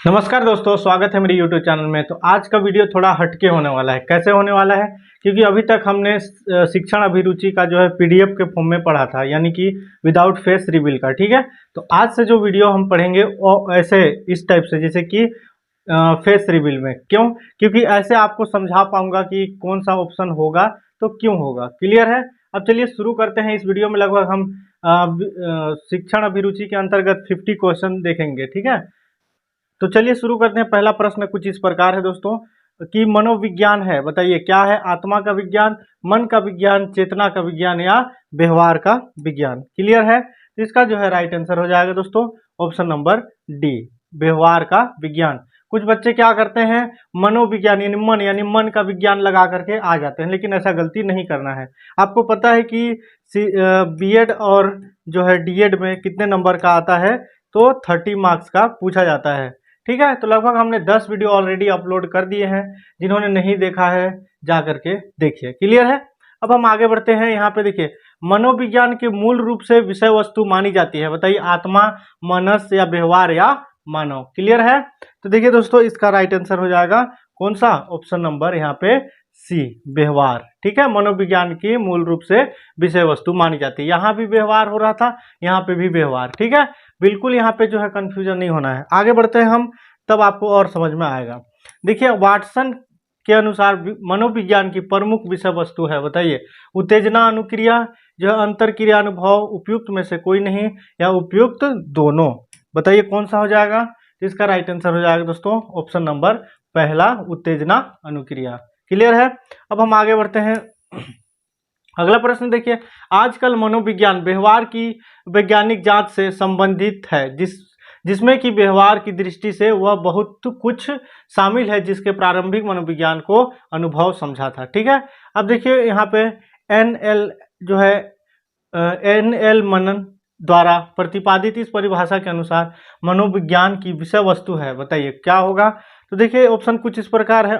नमस्कार दोस्तों, स्वागत है मेरे YouTube चैनल में। तो आज का वीडियो थोड़ा हटके होने वाला है। कैसे होने वाला है? क्योंकि अभी तक हमने शिक्षण अभिरुचि का जो है PDF के फॉर्म में पढ़ा था, यानी कि विदाउट फेस रिवील का। ठीक है, तो आज से जो वीडियो हम पढ़ेंगे वो ऐसे इस टाइप से, जैसे कि फेस रिवील में। क्यों? क्योंकि ऐसे आपको समझा पाऊंगा कि कौन सा ऑप्शन होगा तो क्यों होगा। क्लियर है? अब चलिए शुरू करते हैं। इस वीडियो में लगभग हम शिक्षण अभिरुचि के अंतर्गत 50 क्वेश्चन देखेंगे। ठीक है, तो चलिए शुरू करते हैं। पहला प्रश्न कुछ इस प्रकार है दोस्तों कि मनोविज्ञान है, बताइए क्या है? आत्मा का विज्ञान, मन का विज्ञान, चेतना का विज्ञान या व्यवहार का विज्ञान। क्लियर है? तो इसका जो है राइट आंसर हो जाएगा दोस्तों ऑप्शन नंबर डी, व्यवहार का विज्ञान। कुछ बच्चे क्या करते हैं, मनोविज्ञान यानी मन का विज्ञान लगा करके आ जाते हैं, लेकिन ऐसा गलती नहीं करना है। आपको पता है कि बीएड और जो है डीएड में कितने नंबर का आता है? तो 30 मार्क्स का पूछा जाता है। ठीक है, तो लगभग हमने 10 वीडियो ऑलरेडी अपलोड कर दिए हैं। जिन्होंने नहीं देखा है जा करके देखिए। क्लियर है? अब हम आगे बढ़ते हैं। यहाँ पे देखिए, मनोविज्ञान के मूल रूप से विषय वस्तु मानी जाती है, बताइए आत्मा, मनस या व्यवहार या मानव। क्लियर है? तो देखिए दोस्तों, इसका राइट आंसर हो जाएगा कौन सा? ऑप्शन नंबर यहाँ पे सी, व्यवहार। ठीक है, मनोविज्ञान की मूल रूप से विषय वस्तु मानी जाती है। यहाँ भी व्यवहार हो रहा था, यहाँ पे भी व्यवहार। ठीक है, बिल्कुल यहाँ पे जो है कंफ्यूजन नहीं होना है। आगे बढ़ते हैं हम, तब आपको और समझ में आएगा। देखिए, वाटसन के अनुसार मनोविज्ञान की प्रमुख विषय वस्तु है, बताइए उत्तेजना, अनुक्रिया, जो है अंतर क्रिया, अनुभव, उपयुक्त में से कोई नहीं या उपयुक्त दोनों। बताइए कौन सा हो जाएगा? तो इसका राइट आंसर हो जाएगा दोस्तों ऑप्शन नंबर पहला, उत्तेजना अनुक्रिया। क्लियर है? अब हम आगे बढ़ते हैं। अगला प्रश्न देखिए, आजकल मनोविज्ञान व्यवहार की वैज्ञानिक जांच से संबंधित है, जिसमें कि व्यवहार की दृष्टि से वह बहुत कुछ शामिल है, जिसके प्रारंभिक मनोविज्ञान को अनुभव समझा था। ठीक है, अब देखिए यहाँ पे एनएल जो है एनएल मनन द्वारा प्रतिपादित इस परिभाषा के अनुसार मनोविज्ञान की विषय वस्तु है, बताइए क्या होगा? तो देखिए ऑप्शन कुछ इस प्रकार है,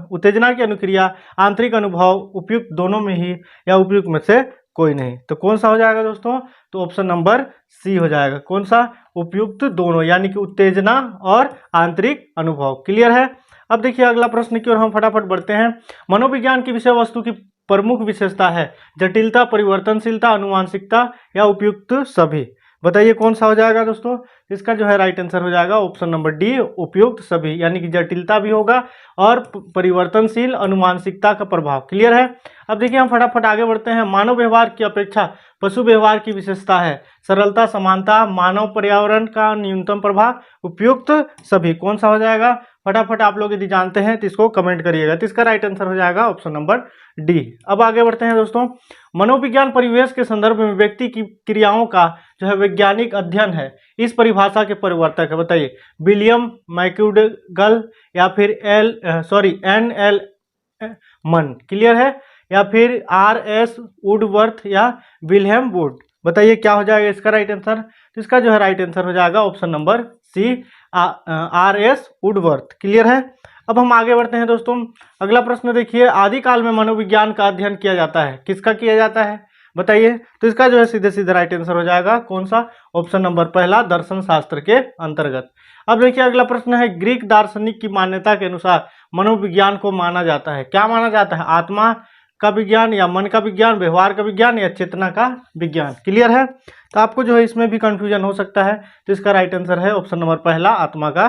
उत्तेजना की अनुक्रिया, आंतरिक अनुभव, उपयुक्त दोनों में ही या उपयुक्त में से कोई नहीं। तो कौन सा हो जाएगा दोस्तों? तो ऑप्शन नंबर सी हो जाएगा। कौन सा? उपयुक्त दोनों, यानी कि उत्तेजना और आंतरिक अनुभव। क्लियर है? अब देखिए अगला प्रश्न की ओर हम फटाफट बढ़ते हैं। मनोविज्ञान की विषय वस्तु की प्रमुख विशेषता है जटिलता, परिवर्तनशीलता, अनुवांशिकता या उपयुक्त सभी। बताइए कौन सा हो जाएगा दोस्तों? इसका जो है राइट आंसर हो जाएगा ऑप्शन नंबर डी, उपयुक्त सभी, यानी कि जटिलता भी होगा और परिवर्तनशील, अनुवांशिकता का प्रभाव। क्लियर है? अब देखिए हम फटाफट आगे बढ़ते हैं। मानव व्यवहार की अपेक्षा पशु व्यवहार की विशेषता है सरलता, समानता, मानव पर्यावरण का न्यूनतम प्रभाव, उपयुक्त सभी। कौन सा हो जाएगा? फटाफट आप लोग यदि जानते हैं तो इसको कमेंट करिएगा। तो इसका राइट आंसर हो जाएगा ऑप्शन नंबर डी। अब आगे बढ़ते हैं दोस्तों। मनोविज्ञान परिवेश के संदर्भ में व्यक्ति की क्रियाओं का जो है वैज्ञानिक अध्ययन है, इस परिभाषा के परिवर्तक है, बताइए विलियम मैक्यूगल या फिर एन एल मन। क्लियर है? या फिर RS वुडवर्थ या विल्हेम वुड। बताइए क्या हो जाएगा इसका राइट आंसर? तो इसका जो है राइट आंसर हो जाएगा option number C, RS Woodworth. क्लियर है? अब हम आगे बढ़ते हैं दोस्तों। अगला प्रश्न देखिए, आदिकाल में मनोविज्ञान का अध्ययन किया जाता है, किसका किया जाता है? बताइए। तो इसका जो है सीधे सीधे राइट आंसर हो जाएगा कौन सा? ऑप्शन नंबर पहला, दर्शन शास्त्र के अंतर्गत। अब देखिए अगला प्रश्न है, ग्रीक दार्शनिक की मान्यता के अनुसार मनोविज्ञान को माना जाता है, क्या माना जाता है? आत्मा का विज्ञान या मन का विज्ञान, व्यवहार का विज्ञान या चेतना का विज्ञान। क्लियर है? तो आपको जो है इसमें भी कंफ्यूजन हो सकता है, तो इसका राइट आंसर है ऑप्शन नंबर पहला, आत्मा का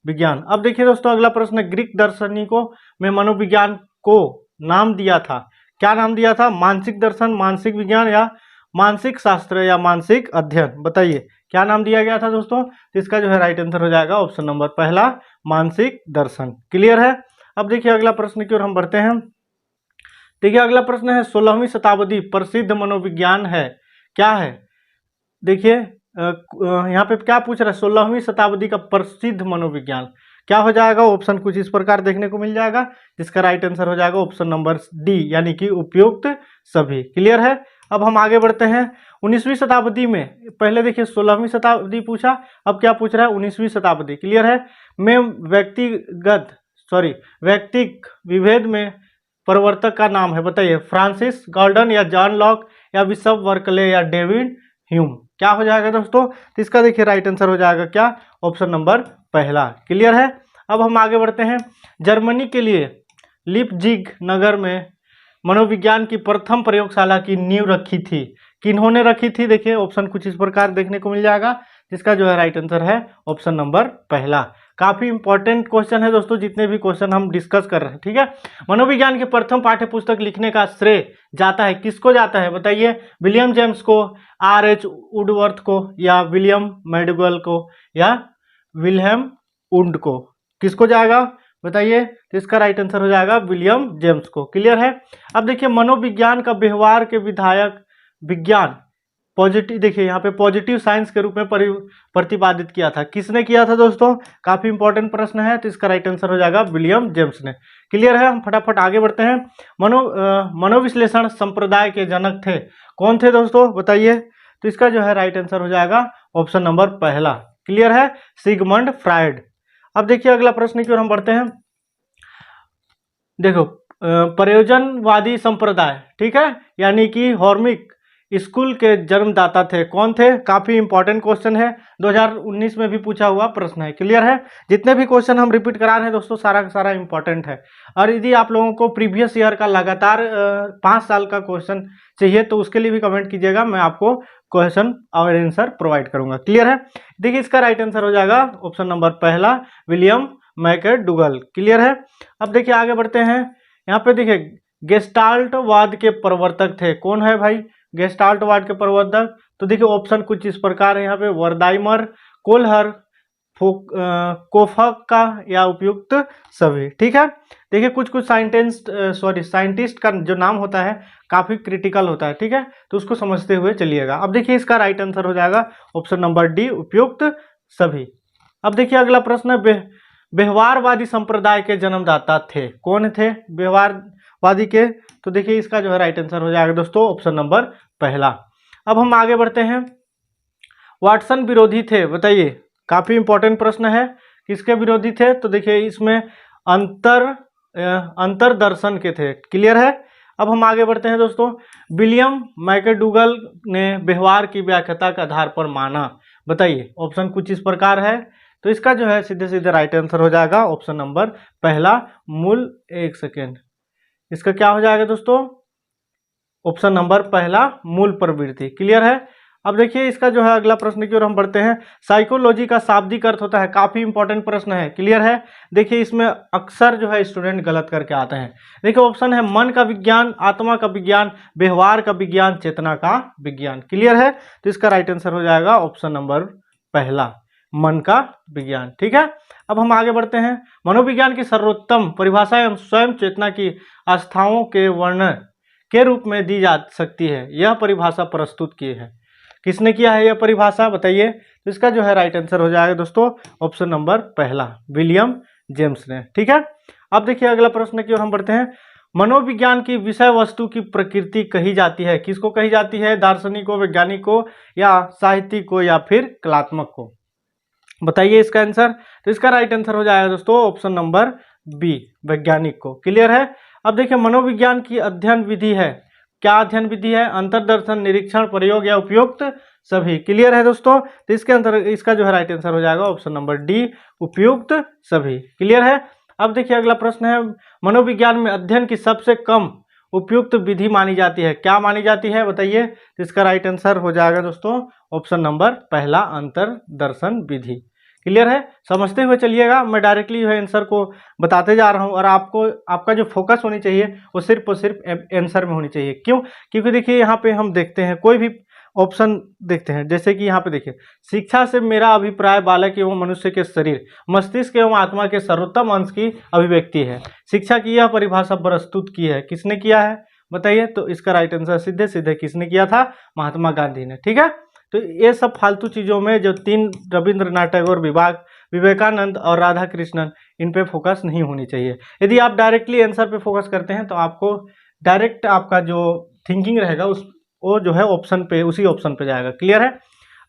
विज्ञान। अब देखिए दोस्तों अगला प्रश्न, ग्रीक दार्शनिकों में मनोविज्ञान को नाम दिया था, क्या नाम दिया था? मानसिक दर्शन, मानसिक विज्ञान या मानसिक शास्त्र या मानसिक अध्ययन। बताइए क्या नाम दिया गया था दोस्तों? तो इसका जो है राइट आंसर हो जाएगा ऑप्शन नंबर पहला, मानसिक दर्शन। क्लियर है? अब देखिए अगला प्रश्न की ओर हम बढ़ते हैं। देखिए अगला प्रश्न है, 16वीं शताब्दी प्रसिद्ध मनोविज्ञान है, क्या है? देखिए यहाँ पे क्या पूछ रहा है? 16वीं शताब्दी का प्रसिद्ध मनोविज्ञान क्या हो जाएगा? ऑप्शन कुछ इस प्रकार देखने को मिल जाएगा, जिसका राइट आंसर हो जाएगा ऑप्शन नंबर डी, यानी कि उपयुक्त सभी। क्लियर है? अब हम आगे बढ़ते हैं। 19वीं शताब्दी में, पहले देखिए 16वीं शताब्दी पूछा, अब क्या पूछ रहा है? 19वीं शताब्दी। क्लियर है? में व्यक्तिक विभेद में प्रवर्तक का नाम है, बताइए फ्रांसिस गाल्टन या जॉन लॉक या बिशप बर्कले या डेविड ह्यूम। क्या हो जाएगा दोस्तों? तो इसका देखिए राइट आंसर हो जाएगा क्या? ऑप्शन नंबर पहला। क्लियर है। अब हम आगे बढ़ते हैं। जर्मनी के लिए लिपजिग नगर में मनोविज्ञान की प्रथम प्रयोगशाला की नींव रखी थी। किन्होंने रखी थी? देखिए ऑप्शन कुछ इस प्रकार देखने को मिल जाएगा, जिसका जो है राइट आंसर है ऑप्शन नंबर पहला। काफी इंपॉर्टेंट क्वेश्चन है दोस्तों, जितने भी क्वेश्चन हम डिस्कस कर रहे हैं, ठीक है। मनोविज्ञान की प्रथम पाठ्य पुस्तक लिखने का श्रेय जाता है, किसको जाता है बताइए? विलियम जेम्स को, R.H. वुडवर्थ को, या विलियम मैक्डूगल को, या विल्हेम वुंड को? किसको जाएगा बताइए? तो इसका राइट आंसर हो जाएगा विलियम जेम्स को। क्लियर है। अब देखिए मनोविज्ञान का व्यवहार के विधायक विज्ञान पॉजिटिव, देखिए यहाँ पे पॉजिटिव साइंस के रूप में प्रतिपादित किया था। किसने किया था दोस्तों? काफी इंपॉर्टेंट प्रश्न है, तो इसका राइट आंसर हो जाएगा विलियम जेम्स ने। क्लियर है। हम फटाफट आगे बढ़ते हैं। मनोविश्लेषण संप्रदाय के जनक थे, कौन थे दोस्तों बताइए? तो इसका जो है राइट आंसर हो जाएगा ऑप्शन नंबर पहला। क्लियर है, सिगमंड फ्रायड। अब देखिए अगला प्रश्न की ओर हम बढ़ते हैं। देखो प्रयोजनवादी संप्रदाय, ठीक है, यानी कि हॉर्मिक स्कूल के जन्मदाता थे, कौन थे? काफी इंपॉर्टेंट क्वेश्चन है, 2019 में भी पूछा हुआ प्रश्न है। क्लियर है। जितने भी क्वेश्चन हम रिपीट करा रहे हैं दोस्तों, सारा का सारा इंपॉर्टेंट है। और यदि आप लोगों को प्रीवियस ईयर का लगातार 5 साल का क्वेश्चन चाहिए तो उसके लिए भी कमेंट कीजिएगा, मैं आपको क्वेश्चन और आंसर प्रोवाइड करूंगा। क्लियर है। देखिए इसका राइट आंसर हो जाएगा ऑप्शन नंबर पहला, विलियम मैक्डूगल। क्लियर है। अब देखिए आगे बढ़ते हैं। यहाँ पे देखिए गेस्टाल्टवाद के प्रवर्तक थे, कौन है भाई गेस्टाल्टवाद के प्रवर्तक? तो देखिए ऑप्शन कुछ इस प्रकार है यहाँ पे, वर्दाइमर, कोलहर, कोफका, या उपयुक्त सभी। ठीक है। देखिए कुछ कुछ साइंटिस्ट का जो नाम होता है काफी क्रिटिकल होता है, ठीक है, तो उसको समझते हुए चलिएगा। अब देखिए इसका राइट आंसर हो जाएगा ऑप्शन नंबर डी, उपयुक्त सभी। अब देखिए अगला प्रश्न है, व्यवहारवादी संप्रदाय के जन्मदाता थे, कौन थे व्यवहारवादी के? तो देखिए इसका जो है राइट आंसर हो जाएगा दोस्तों ऑप्शन नंबर पहला। अब हम आगे बढ़ते हैं। वाटसन विरोधी थे, बताइए, काफी इंपॉर्टेंट प्रश्न है, किसके विरोधी थे? तो देखिए इसमें अंतर दर्शन के थे। क्लियर है। अब हम आगे बढ़ते हैं दोस्तों। विलियम मैक्डूगल ने व्यवहार की व्याख्या के आधार पर माना, बताइए, ऑप्शन कुछ इस प्रकार है, तो इसका जो है सीधे सीधे राइट आंसर हो जाएगा ऑप्शन नंबर पहला, मूल, एक सेकेंड, इसका क्या हो जाएगा दोस्तों? ऑप्शन नंबर पहला, मूल प्रवृत्ति। क्लियर है। अब देखिए इसका जो है अगला प्रश्न की ओर हम बढ़ते हैं। साइकोलॉजी का शाब्दिक अर्थ होता है, काफी इंपॉर्टेंट प्रश्न है। क्लियर है। देखिए इसमें अक्सर जो है स्टूडेंट गलत करके आते हैं। देखिए ऑप्शन है मन का विज्ञान, आत्मा का विज्ञान, व्यवहार का विज्ञान, चेतना का विज्ञान। क्लियर है। तो इसका राइट आंसर हो जाएगा ऑप्शन नंबर पहला, मन का विज्ञान। ठीक है। अब हम आगे बढ़ते हैं। मनोविज्ञान की सर्वोत्तम परिभाषा एवं स्वयं चेतना की अवस्थाओं के वर्णन के रूप में दी जा सकती है, यह परिभाषा प्रस्तुत की है, किसने किया है यह परिभाषा बताइए? तो इसका जो है राइट आंसर हो जाएगा दोस्तों ऑप्शन नंबर पहला, विलियम जेम्स ने। ठीक है। अब देखिए अगला प्रश्न की ओर हम बढ़ते हैं। मनोविज्ञान की विषय वस्तु की प्रकृति कही जाती है, किसको कही जाती है? दार्शनिक को, वैज्ञानिक को, या साहित्यिक को, या फिर कलात्मक को? बताइए इसका आंसर। तो इसका राइट आंसर हो जाएगा दोस्तों ऑप्शन नंबर बी, वैज्ञानिक को। क्लियर है। अब देखिए मनोविज्ञान की अध्ययन विधि है, क्या अध्ययन विधि है? अंतर्दर्शन, निरीक्षण, प्रयोग, या उपयुक्त सभी। क्लियर है दोस्तों। तो इसके अंदर इसका जो है राइट आंसर हो जाएगा ऑप्शन नंबर डी, उपयुक्त सभी। क्लियर है। अब देखिए अगला प्रश्न है, मनोविज्ञान में अध्ययन की सबसे कम उपयुक्त विधि मानी जाती है, क्या मानी जाती है बताइए? तो इसका राइट आंसर हो जाएगा दोस्तों ऑप्शन नंबर पहला, अंतर्दर्शन विधि। क्लियर है। समझते हुए चलिएगा, मैं डायरेक्टली जो है आंसर को बताते जा रहा हूं, और आपको आपका जो फोकस होनी चाहिए वो सिर्फ और सिर्फ आंसर में होनी चाहिए। क्यों? क्योंकि देखिए यहाँ पे हम देखते हैं कोई भी ऑप्शन देखते हैं, जैसे कि यहाँ पे देखिए, शिक्षा से मेरा अभिप्राय बालक एवं मनुष्य के शरीर, मस्तिष्क एवं आत्मा के सर्वोत्तम अंश की अभिव्यक्ति है। शिक्षा की यह परिभाषा प्रस्तुत की है, किसने किया है बताइए? तो इसका राइट आंसर सीधे सीधे किसने किया था? महात्मा गांधी ने। ठीक है। तो ये सब फालतू चीज़ों में जो 3 रविंद्रनाथ टैगोर, विवेकानंद और राधा कृष्णन, इन पे फोकस नहीं होनी चाहिए। यदि आप डायरेक्टली आंसर पे फोकस करते हैं तो आपको डायरेक्ट आपका जो थिंकिंग रहेगा वो जो है ऑप्शन पे, उसी ऑप्शन पे जाएगा। क्लियर है।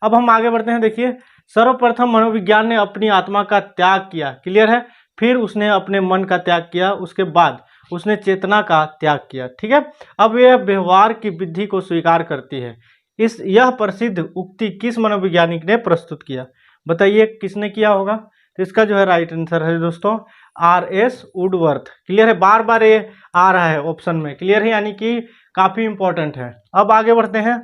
अब हम आगे बढ़ते हैं। देखिए सर्वप्रथम मनोविज्ञान ने अपनी आत्मा का त्याग किया। क्लियर है। फिर उसने अपने मन का त्याग किया, उसके बाद उसने चेतना का त्याग किया। ठीक है। अब यह व्यवहार की विधि को स्वीकार करती है, यह प्रसिद्ध उक्ति किस मनोवैज्ञानिक ने प्रस्तुत किया? बताइए किसने किया होगा? तो इसका जो है राइट आंसर है दोस्तों R.S. वुडवर्थ। क्लियर है, बार बार ये आ रहा है ऑप्शन में, क्लियर है, यानी कि काफी इंपॉर्टेंट है। अब आगे बढ़ते हैं,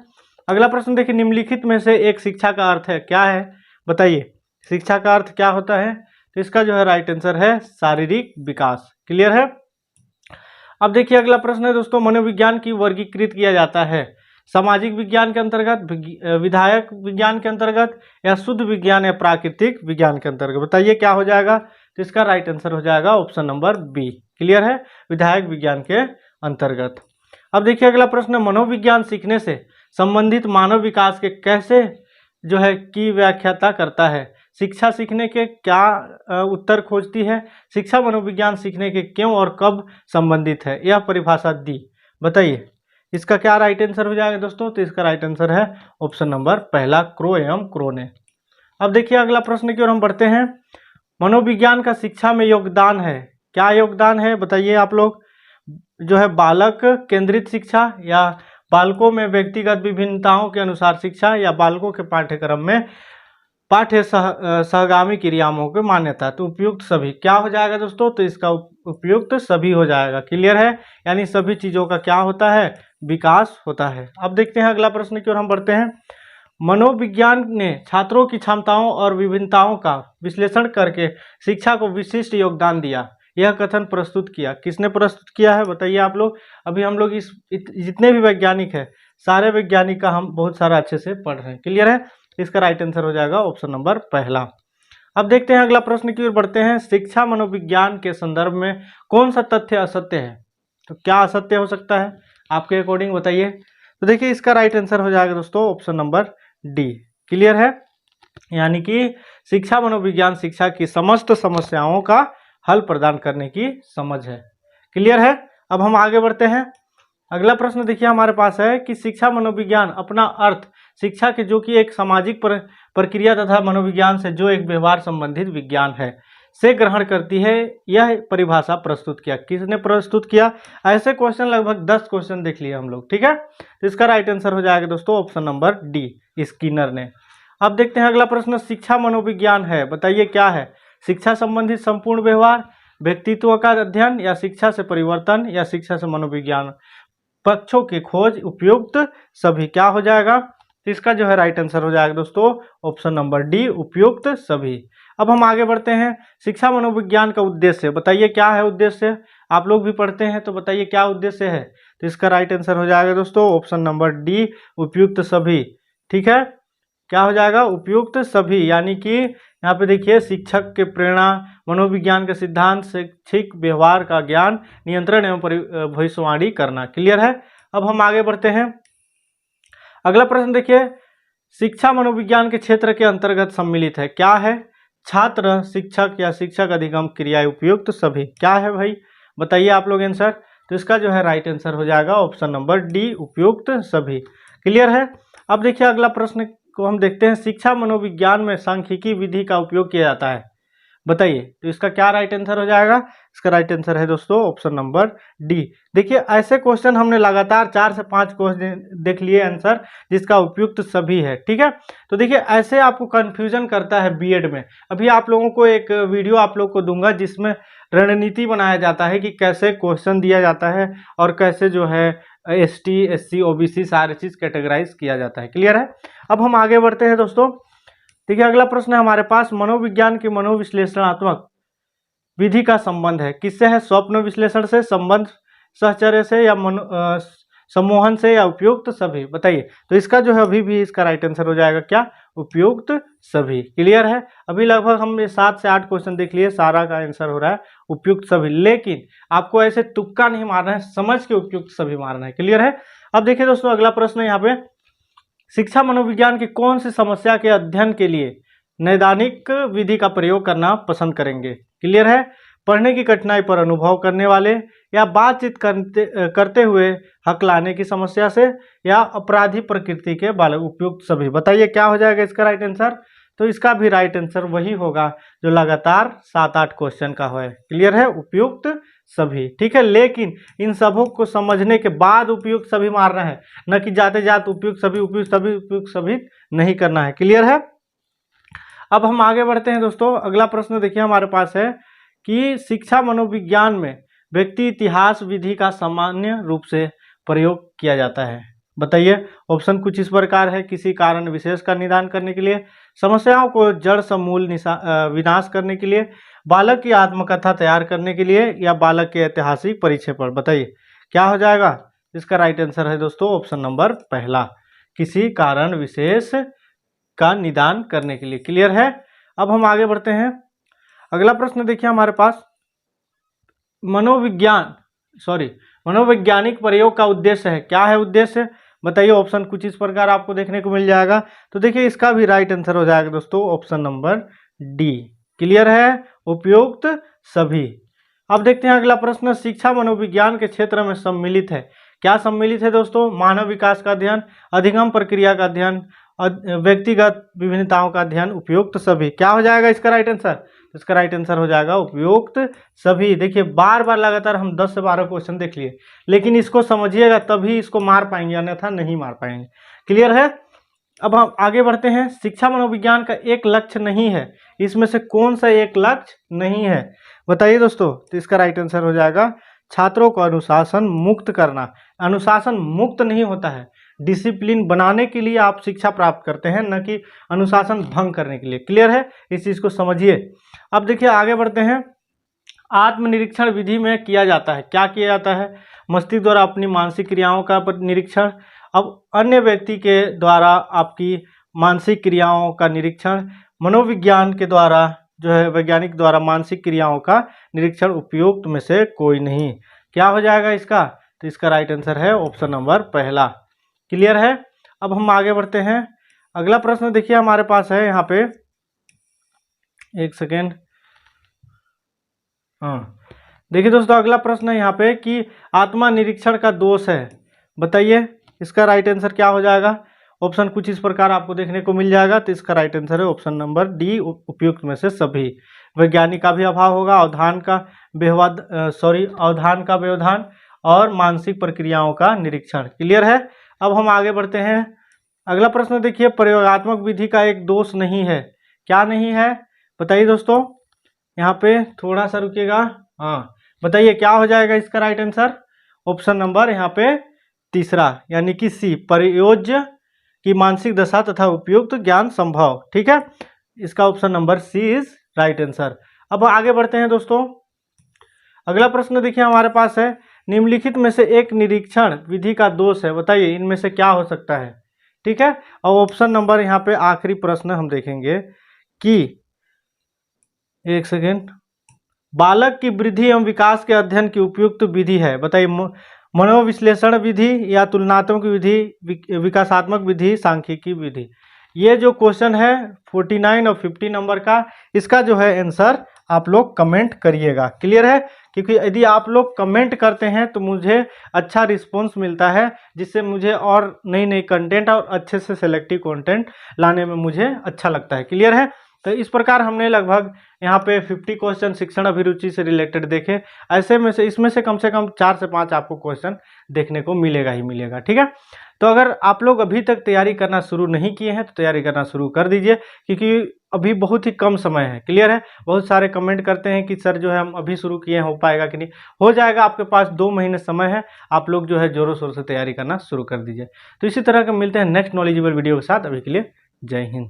अगला प्रश्न देखिए, निम्नलिखित में से एक शिक्षा का अर्थ है, क्या है? बताइए शिक्षा का अर्थ क्या होता है? तो इसका जो है राइट आंसर है शारीरिक विकास। क्लियर है। अब देखिए अगला प्रश्न है दोस्तों, मनोविज्ञान की वर्गीकृत किया जाता है सामाजिक विज्ञान के अंतर्गत, विधायक विज्ञान के अंतर्गत, या शुद्ध विज्ञान या प्राकृतिक विज्ञान के अंतर्गत? बताइए क्या हो जाएगा? तो इसका राइट आंसर हो जाएगा ऑप्शन नंबर बी। क्लियर है, विधायक विज्ञान के अंतर्गत। अब देखिए अगला प्रश्न, मनोविज्ञान सीखने से संबंधित मानव विकास के कैसे जो है की व्याख्याता करता है? शिक्षा सीखने के क्या उत्तर खोजती है? शिक्षा मनोविज्ञान सीखने के क्यों और कब संबंधित है, यह परिभाषा दी। बताइए इसका क्या राइट आंसर हो जाएगा दोस्तों? तो इसका राइट आंसर है ऑप्शन नंबर पहला, क्रो एवं क्रोने। अब देखिए अगला प्रश्न की ओर हम बढ़ते हैं, मनोविज्ञान का शिक्षा में योगदान है, क्या योगदान है? बताइए आप लोग, जो है बालक केंद्रित शिक्षा, या बालकों में व्यक्तिगत विभिन्नताओं के अनुसार शिक्षा, या बालकों के पाठ्यक्रम में पाठ्य सहगामी क्रियाओं की मान्यता? तो उपयुक्त सभी क्या हो जाएगा दोस्तों? तो इसका उपयुक्त सभी हो जाएगा। क्लियर है, यानी सभी चीजों का क्या होता है? विकास होता है। अब देखते हैं अगला प्रश्न की ओर हम बढ़ते हैं, मनोविज्ञान ने छात्रों की क्षमताओं और विभिन्नताओं का विश्लेषण करके शिक्षा को विशिष्ट योगदान दिया, यह कथन प्रस्तुत किया, किसने प्रस्तुत किया है? बताइए आप लोग। अभी हम लोग जितने भी वैज्ञानिक हैं सारे वैज्ञानिक का हम बहुत सारा अच्छे से पढ़ रहे हैं। क्लियर है, इसका राइट आंसर हो जाएगा ऑप्शन नंबर पहला। अब देखते हैं अगला प्रश्न की ओर बढ़ते हैं, शिक्षा मनोविज्ञान के संदर्भ में कौन सा तथ्य असत्य है? तो क्या असत्य हो सकता है आपके अकॉर्डिंग? बताइए। तो देखिए इसका राइट आंसर हो जाएगा दोस्तों ऑप्शन नंबर डी। क्लियर है, यानी कि शिक्षा मनोविज्ञान शिक्षा की समस्त समस्याओं का हल प्रदान करने की समझ है। क्लियर है। अब हम आगे बढ़ते हैं, अगला प्रश्न देखिए हमारे पास है कि शिक्षा मनोविज्ञान अपना अर्थ शिक्षा के, जो कि एक सामाजिक प्रक्रिया तथा मनोविज्ञान से जो एक व्यवहार संबंधित विज्ञान है, से ग्रहण करती है, यह परिभाषा प्रस्तुत किया, किसने प्रस्तुत किया? ऐसे क्वेश्चन लगभग 10 क्वेश्चन देख लिए हम लोग। ठीक है, तो इसका राइट आंसर हो जाएगा दोस्तों ऑप्शन नंबर डी, स्किनर ने। अब देखते हैं अगला प्रश्न, शिक्षा मनोविज्ञान है, बताइए क्या है? शिक्षा संबंधित संपूर्ण व्यवहार, व्यक्तित्व का अध्ययन, या शिक्षा से परिवर्तन, या शिक्षा से मनोविज्ञान पक्षों की खोज, उपयुक्त सभी क्या हो जाएगा? तो इसका जो है राइट आंसर हो जाएगा दोस्तों ऑप्शन नंबर डी, उपयुक्त सभी। अब हम आगे बढ़ते हैं, शिक्षा मनोविज्ञान का उद्देश्य, बताइए क्या है उद्देश्य? आप लोग भी पढ़ते हैं तो बताइए क्या उद्देश्य है? तो इसका राइट आंसर हो जाएगा दोस्तों ऑप्शन नंबर डी, उपयुक्त सभी। ठीक है, क्या हो जाएगा? उपयुक्त सभी, यानी कि यहाँ पे देखिए शिक्षक के प्रेरणा, मनोविज्ञान के सिद्धांत, शैक्षिक व्यवहार का ज्ञान, नियंत्रण एवं भविष्यवाणी करना। क्लियर है। अब हम आगे बढ़ते हैं, अगला प्रश्न देखिए, शिक्षा मनोविज्ञान के क्षेत्र के अंतर्गत सम्मिलित है, क्या है? छात्र, शिक्षक, या शिक्षक अधिगम क्रिया, उपयुक्त सभी क्या है भाई? बताइए आप लोग आंसर। तो इसका जो है राइट आंसर हो जाएगा ऑप्शन नंबर डी, उपयुक्त सभी। क्लियर है। अब देखिए अगला प्रश्न को हम देखते हैं, शिक्षा मनोविज्ञान में सांख्यिकी विधि का उपयोग किया जाता है, बताइए। तो इसका क्या राइट आंसर हो जाएगा? इसका राइट आंसर है दोस्तों ऑप्शन नंबर डी। देखिए ऐसे क्वेश्चन हमने लगातार 4 से 5 क्वेश्चन देख लिए आंसर, जिसका उपयुक्त सभी है। ठीक है, तो देखिए ऐसे आपको कंफ्यूजन करता है बीएड में। अभी आप लोगों को एक वीडियो आप लोग को दूंगा जिसमें रणनीति बनाया जाता है कि कैसे क्वेश्चन दिया जाता है और कैसे जो है ST SC OBC सारी चीज कैटेगराइज किया जाता है। क्लियर है। अब हम आगे बढ़ते हैं दोस्तों, देखिए अगला प्रश्न है हमारे पास, मनोविज्ञान की मनोविश्लेषणात्मक विधि का संबंध है, किससे है? स्वप्न विश्लेषण से, संबंध सहचर्य से, या सम्मोहन से, या उपयुक्त सभी? बताइए। तो इसका जो है अभी भी इसका राइट आंसर हो जाएगा क्या? उपयुक्त सभी। क्लियर है। अभी लगभग हमने 7 से 8 क्वेश्चन देख लिए, सारा का आंसर हो रहा है उपयुक्त सभी, लेकिन आपको ऐसे तुक्का नहीं मारना है, समझ के उपयुक्त सभी मारना है। क्लियर है। अब देखिए दोस्तों अगला प्रश्न है यहाँ पे, शिक्षा मनोविज्ञान की कौन सी समस्या के अध्ययन के लिए नैदानिक विधि का प्रयोग करना पसंद करेंगे? क्लियर है। पढ़ने की कठिनाई पर अनुभव करने वाले, या बातचीत करते हुए हकलाने की समस्या से, या अपराधी प्रकृति के बालक, उपयुक्त सभी? बताइए क्या हो जाएगा इसका राइट आंसर? तो इसका भी राइट आंसर वही होगा जो लगातार 7-8 क्वेश्चन का है। क्लियर है, उपयुक्त सभी। ठीक है, लेकिन इन सबों को समझने के बाद उपयुक्त सभी मारना है, न कि जाते जाते उपयुक्त सभी उपयुक्त सभी उपयुक्त सभी नहीं करना है। क्लियर है। अब हम आगे बढ़ते हैं दोस्तों। अगला प्रश्न देखिए हमारे पास है कि शिक्षा मनोविज्ञान में व्यक्ति इतिहास विधि का सामान्य रूप से प्रयोग किया जाता है। बताइए। ऑप्शन कुछ इस प्रकार है। किसी कारण विशेष का निदान करने के लिए, समस्याओं को जड़ समूल विनाश करने के लिए, बालक की आत्मकथा तैयार करने के लिए, या बालक के ऐतिहासिक परिचय पर। बताइए क्या हो जाएगा। इसका राइट आंसर है दोस्तों ऑप्शन नंबर पहला, किसी कारण विशेष का निदान करने के लिए। क्लियर है। अब हम आगे बढ़ते हैं। अगला प्रश्न देखिए हमारे पास, मनोवैज्ञानिक प्रयोग का उद्देश्य है। क्या है उद्देश्य, बताइए। ऑप्शन कुछ इस प्रकार आपको देखने को मिल जाएगा। तो देखिए इसका भी राइट आंसर हो जाएगा दोस्तों ऑप्शन नंबर डी। क्लियर है, उपयुक्त सभी। अब देखते हैं अगला प्रश्न, शिक्षा मनोविज्ञान के क्षेत्र में सम्मिलित है। क्या सम्मिलित है दोस्तों। मानव विकास का अध्ययन, अधिगम प्रक्रिया का अध्ययन, व्यक्तिगत विभिन्नताओं का अध्ययन, उपयुक्त सभी। क्या हो जाएगा इसका राइट आंसर। इसका राइट आंसर हो जाएगा उपयुक्त सभी। देखिए बार बार लगातार हम 10 से 12 क्वेश्चन देख लिए, लेकिन इसको समझिएगा तभी इसको मार पाएंगे, अन्यथा नहीं मार पाएंगे। क्लियर है। अब हम आगे बढ़ते हैं। शिक्षा मनोविज्ञान का एक लक्ष्य नहीं है, इसमें से कौन सा एक लक्ष्य नहीं है, बताइए दोस्तों। तो इसका राइट आंसर हो जाएगा छात्रों को अनुशासन मुक्त करना। अनुशासन मुक्त नहीं होता है, डिसिप्लिन बनाने के लिए आप शिक्षा प्राप्त करते हैं, न कि अनुशासन भंग करने के लिए। क्लियर है, इस चीज को समझिए। अब देखिए आगे बढ़ते हैं। आत्मनिरीक्षण विधि में किया जाता है। क्या किया जाता है। मस्तिष्क द्वारा अपनी मानसिक क्रियाओं का निरीक्षण। अब अन्य व्यक्ति के द्वारा आपकी मानसिक क्रियाओं का निरीक्षण। मनोविज्ञान के द्वारा जो है वैज्ञानिक द्वारा मानसिक क्रियाओं का निरीक्षण, उपयुक्त में से कोई नहीं। क्या हो जाएगा इसका। तो इसका राइट आंसर है ऑप्शन नंबर पहला। क्लियर है। अब हम आगे बढ़ते हैं। अगला प्रश्न देखिए हमारे पास है यहाँ पे, एक सेकेंड। हाँ देखिए दोस्तों अगला प्रश्न है यहाँ पे कि आत्मा निरीक्षण का दोष है। बताइए इसका राइट आंसर क्या हो जाएगा। ऑप्शन कुछ इस प्रकार आपको देखने को मिल जाएगा। तो इसका राइट आंसर है ऑप्शन नंबर डी, उपयुक्त में से सभी। वैज्ञानिक का भी अभाव होगा, अवधान का व्यवधान और मानसिक प्रक्रियाओं का निरीक्षण। क्लियर है। अब हम आगे बढ़ते हैं। अगला प्रश्न देखिए, प्रयोगात्मक विधि का एक दोष नहीं है। क्या नहीं है, बताइए दोस्तों। यहाँ पे थोड़ा सा रुकिएगा। हाँ बताइए क्या हो जाएगा इसका राइट आंसर। ऑप्शन नंबर यहाँ पे तीसरा, यानी कि सी, प्रयोज्य की मानसिक दशा तथा उपयुक्त ज्ञान संभव। ठीक है, इसका option number C is right answer. अब आगे बढ़ते हैं दोस्तों। अगला प्रश्न देखिए हमारे पास है, निम्नलिखित में से एक निरीक्षण विधि का दोष है। बताइए इनमें से क्या हो सकता है। ठीक है, और ऑप्शन नंबर यहाँ पे आखिरी प्रश्न हम देखेंगे कि, एक सेकेंड, बालक की वृद्धि एवं विकास के अध्ययन की उपयुक्त विधि है। बताइए मनोविश्लेषण विधि या तुलनात्मक विधि, विकासात्मक विधि, सांख्यिकी विधि। ये जो क्वेश्चन है 49 और 50 नंबर का, इसका जो है आंसर आप लोग कमेंट करिएगा। क्लियर है, क्योंकि यदि आप लोग कमेंट करते हैं तो मुझे अच्छा रिस्पांस मिलता है, जिससे मुझे और नई नई कंटेंट और अच्छे से सेलेक्टिव कंटेंट लाने में मुझे अच्छा लगता है। क्लियर है। तो इस प्रकार हमने लगभग यहाँ पे 50 क्वेश्चन शिक्षण अभिरुचि से रिलेटेड देखे। ऐसे में से इसमें से कम 4 से 5 आपको क्वेश्चन देखने को मिलेगा ही मिलेगा। ठीक है, तो अगर आप लोग अभी तक तैयारी करना शुरू नहीं किए हैं तो तैयारी करना शुरू कर दीजिए, क्योंकि अभी बहुत ही कम समय है। क्लियर है। बहुत सारे कमेंट करते हैं कि सर जो है हम अभी शुरू किए हैं, हो पाएगा कि नहीं। हो जाएगा, आपके पास 2 महीने समय है। आप लोग जो है जोरों शोर से तैयारी करना शुरू कर दीजिए। तो इसी तरह के मिलते हैं नेक्स्ट नॉलेजेबल वीडियो के साथ। अभी के लिए जय हिंद।